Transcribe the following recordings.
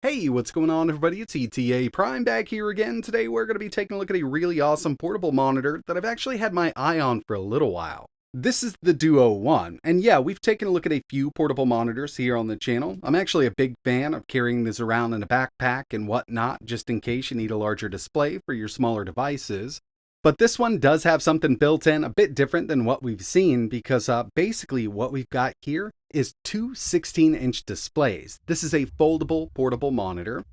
Hey, what's going on everybody? It's ETAPRIME back here again. Today we're going to be taking a look at a really awesome portable monitor that I've actually had my eye on for a little while. This is the DUOONE, and yeah, we've taken a look at a few portable monitors here on the channel. I'm actually a big fan of carrying this around in a backpack and whatnot, just in case you need a larger display for your smaller devices. But this one does have something built in a bit different than what we've seen because basically what we've got here is two 16-inch displays. This is a foldable portable monitor.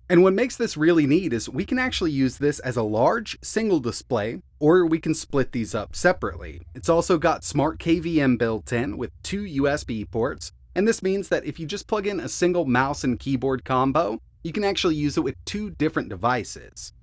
And what makes this really neat is we can actually use this as a large single display, or we can split these up separately. It's also got smart KVM built in with two USB ports, and this means that if you just plug in a single mouse and keyboard combo, you can actually use it with two different devices.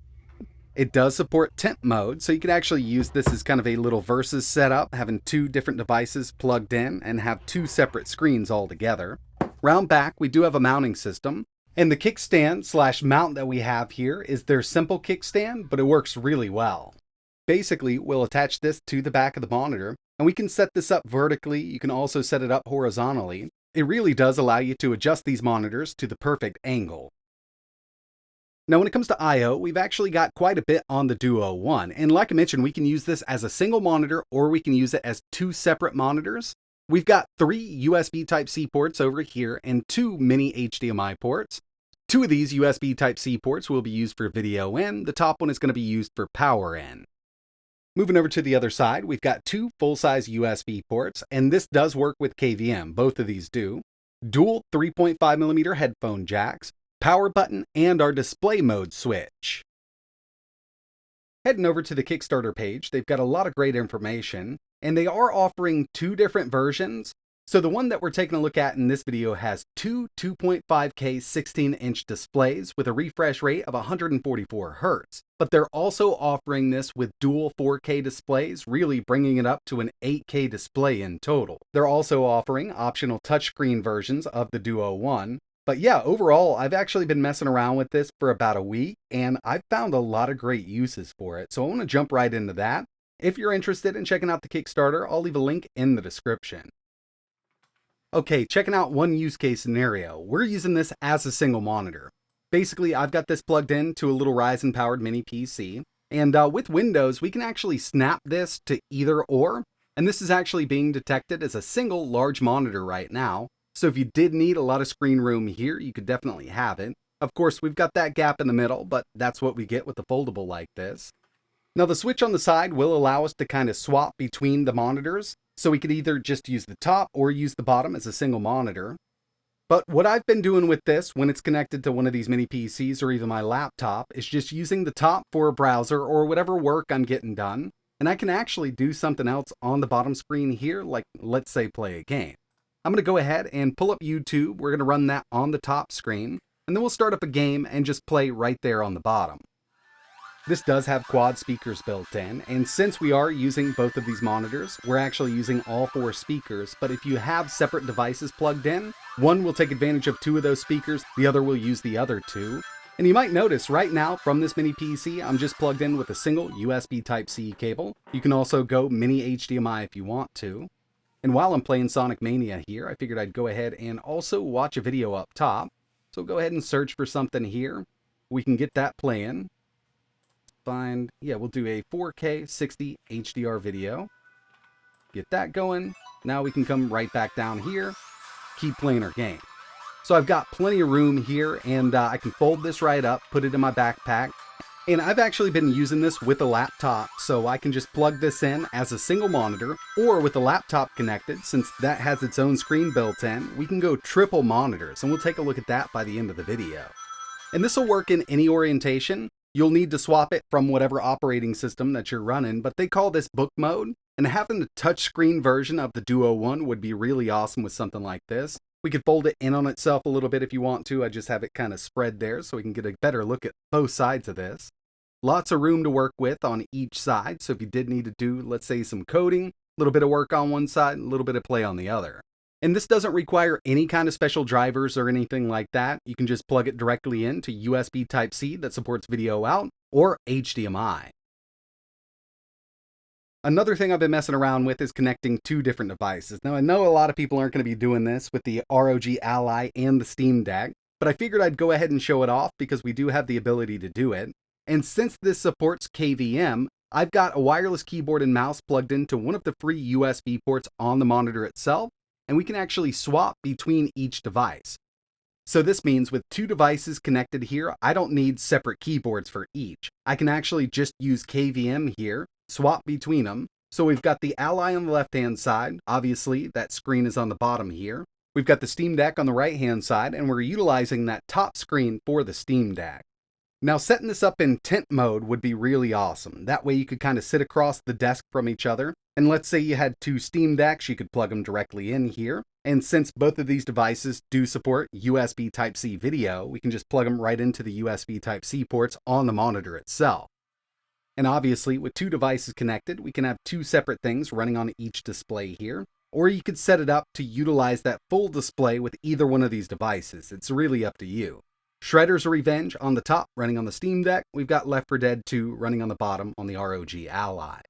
It does support temp mode, so you can actually use this as kind of a little versus setup, having two different devices plugged in and have two separate screens altogether. Round back, we do have a mounting system, and the kickstand slash mount that we have here is their simple kickstand, but it works really well. Basically, we'll attach this to the back of the monitor, and we can set this up vertically. You can also set it up horizontally. It really does allow you to adjust these monitors to the perfect angle. Now, when it comes to I/O, we've actually got quite a bit on the DUOONE, and like I mentioned, we can use this as a single monitor or we can use it as two separate monitors. We've got three USB Type-C ports over here and two mini HDMI ports. Two of these USB Type-C ports will be used for video in, the top one is going to be used for power in. Moving over to the other side, we've got two full-size USB ports, and this does work with KVM, both of these do. Dual 3.5mm headphone jacks, power button, and our display mode switch. Heading over to the Kickstarter page, they've got a lot of great information, and they are offering two different versions. So the one that we're taking a look at in this video has two 2.5K 16-inch displays with a refresh rate of 144 Hz. But they're also offering this with dual 4K displays, really bringing it up to an 8K display in total. They're also offering optional touchscreen versions of the DUOONE. But yeah, overall, I've actually been messing around with this for about a week, and I've found a lot of great uses for it. So I want to jump right into that. If you're interested in checking out the Kickstarter, I'll leave a link in the description. Okay, checking out one use case scenario. We're using this as a single monitor. Basically, I've got this plugged in to a little Ryzen powered mini PC, and with Windows, we can actually snap this to either or, and this is actually being detected as a single large monitor right now. So if you did need a lot of screen room here, you could definitely have it. Of course, we've got that gap in the middle, but that's what we get with the foldable like this. Now the switch on the side will allow us to kind of swap between the monitors, so we could either just use the top or use the bottom as a single monitor. But what I've been doing with this when it's connected to one of these mini PCs or even my laptop is just using the top for a browser or whatever work I'm getting done, and I can actually do something else on the bottom screen here, like let's say play a game. I'm going to go ahead and pull up YouTube. We're going to run that on the top screen, and then we'll start up a game and just play right there on the bottom. This does have quad speakers built in, and since we are using both of these monitors, we're actually using all four speakers, but if you have separate devices plugged in, one will take advantage of two of those speakers, the other will use the other two. And you might notice right now from this mini PC, I'm just plugged in with a single USB Type-C cable. You can also go mini HDMI if you want to. And while I'm playing Sonic Mania here, I figured I'd go ahead and also watch a video up top. So go ahead and search for something here. We can get that playing. We'll do a 4K 60 HDR video. Get that going. Now we can come right back down here, keep playing our game. So I've got plenty of room here, and I can fold this right up, put it in my backpack. And I've actually been using this with a laptop, so I can just plug this in as a single monitor, or with a laptop connected, since that has its own screen built in, we can go triple monitors, and we'll take a look at that by the end of the video. And this will work in any orientation. You'll need to swap it from whatever operating system that you're running, but they call this book mode, and having the touchscreen version of the DUOONE would be really awesome with something like this. We could fold it in on itself a little bit if you want to. I just have it kind of spread there so we can get a better look at both sides of this. Lots of room to work with on each side, so if you did need to do, let's say, some coding, a little bit of work on one side, a little bit of play on the other. And this doesn't require any kind of special drivers or anything like that. You can just plug it directly into USB Type-C that supports video out, or HDMI. Another thing I've been messing around with is connecting two different devices. Now, I know a lot of people aren't going to be doing this with the ROG Ally and the Steam Deck, but I figured I'd go ahead and show it off because we do have the ability to do it. And since this supports KVM, I've got a wireless keyboard and mouse plugged into one of the free USB ports on the monitor itself, and we can actually swap between each device. So this means with two devices connected here, I don't need separate keyboards for each. I can actually just use KVM here, swap between them. So we've got the Ally on the left-hand side. Obviously, that screen is on the bottom here. We've got the Steam Deck on the right-hand side, and we're utilizing that top screen for the Steam Deck. Now, setting this up in tent mode would be really awesome. That way you could kind of sit across the desk from each other. And let's say you had two Steam Decks, you could plug them directly in here. And since both of these devices do support USB Type-C video, we can just plug them right into the USB Type-C ports on the monitor itself. And obviously, with two devices connected, we can have two separate things running on each display here. Or you could set it up to utilize that full display with either one of these devices. It's really up to you. Shredder's Revenge on the top, running on the Steam Deck. We've got Left 4 Dead 2 running on the bottom on the ROG Ally.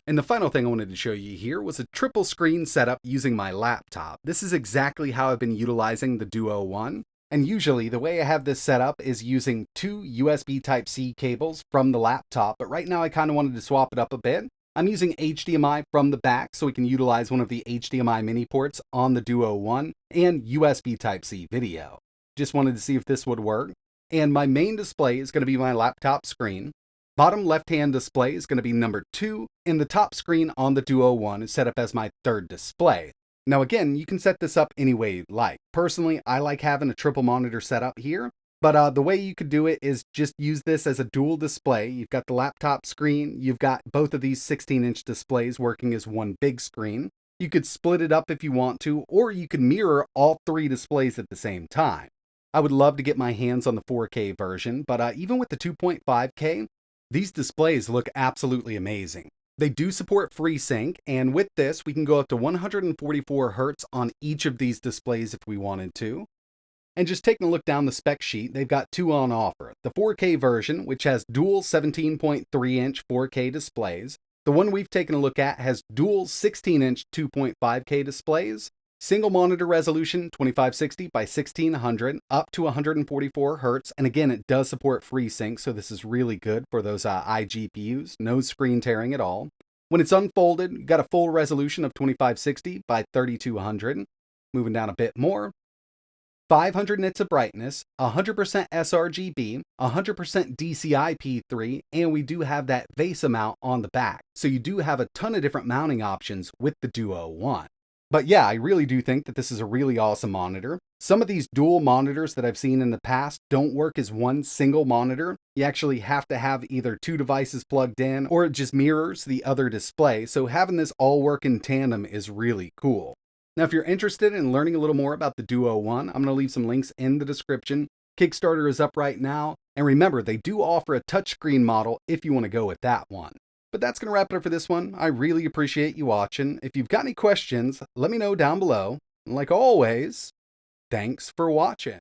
And the final thing I wanted to show you here was a triple screen setup using my laptop. This is exactly how I've been utilizing the DUOONE. And usually the way I have this set up is using two USB Type-C cables from the laptop, but right now I kind of wanted to swap it up a bit. I'm using HDMI from the back so we can utilize one of the HDMI mini ports on the DUOONE and USB Type-C video. Just wanted to see if this would work. And my main display is going to be my laptop screen. Bottom left-hand display is going to be number 2, and the top screen on the DUOONE is set up as my third display. Now again, you can set this up any way you'd like. Personally, I like having a triple monitor set up here, but the way you could do it is just use this as a dual display. You've got the laptop screen, you've got both of these 16-inch displays working as one big screen. You could split it up if you want to, or you could mirror all three displays at the same time. I would love to get my hands on the 4K version, but even with the 2.5K, these displays look absolutely amazing. They do support FreeSync, and with this, we can go up to 144 Hz on each of these displays if we wanted to. And just taking a look down the spec sheet, they've got two on offer. The 4K version, which has dual 17.3-inch 4K displays. The one we've taken a look at has dual 16-inch 2.5K displays. Single monitor resolution 2560 by 1600 up to 144 Hz, and again it does support FreeSync, so this is really good for those iGPUs, no screen tearing at all. When it's unfolded, you got a full resolution of 2560 by 3200. Moving down a bit more, 500 nits of brightness, 100% sRGB, 100% DCI-P3, and we do have that VESA mount on the back, so you do have a ton of different mounting options with the DUOONE. But yeah, I really do think that this is a really awesome monitor. Some of these dual monitors that I've seen in the past don't work as one single monitor. You actually have to have either two devices plugged in, or it just mirrors the other display, so having this all work in tandem is really cool. Now, if you're interested in learning a little more about the DUOONE, I'm going to leave some links in the description. Kickstarter is up right now, and remember, they do offer a touchscreen model if you want to go with that one. But that's going to wrap it up for this one. I really appreciate you watching. If you've got any questions, let me know down below. And like always, thanks for watching.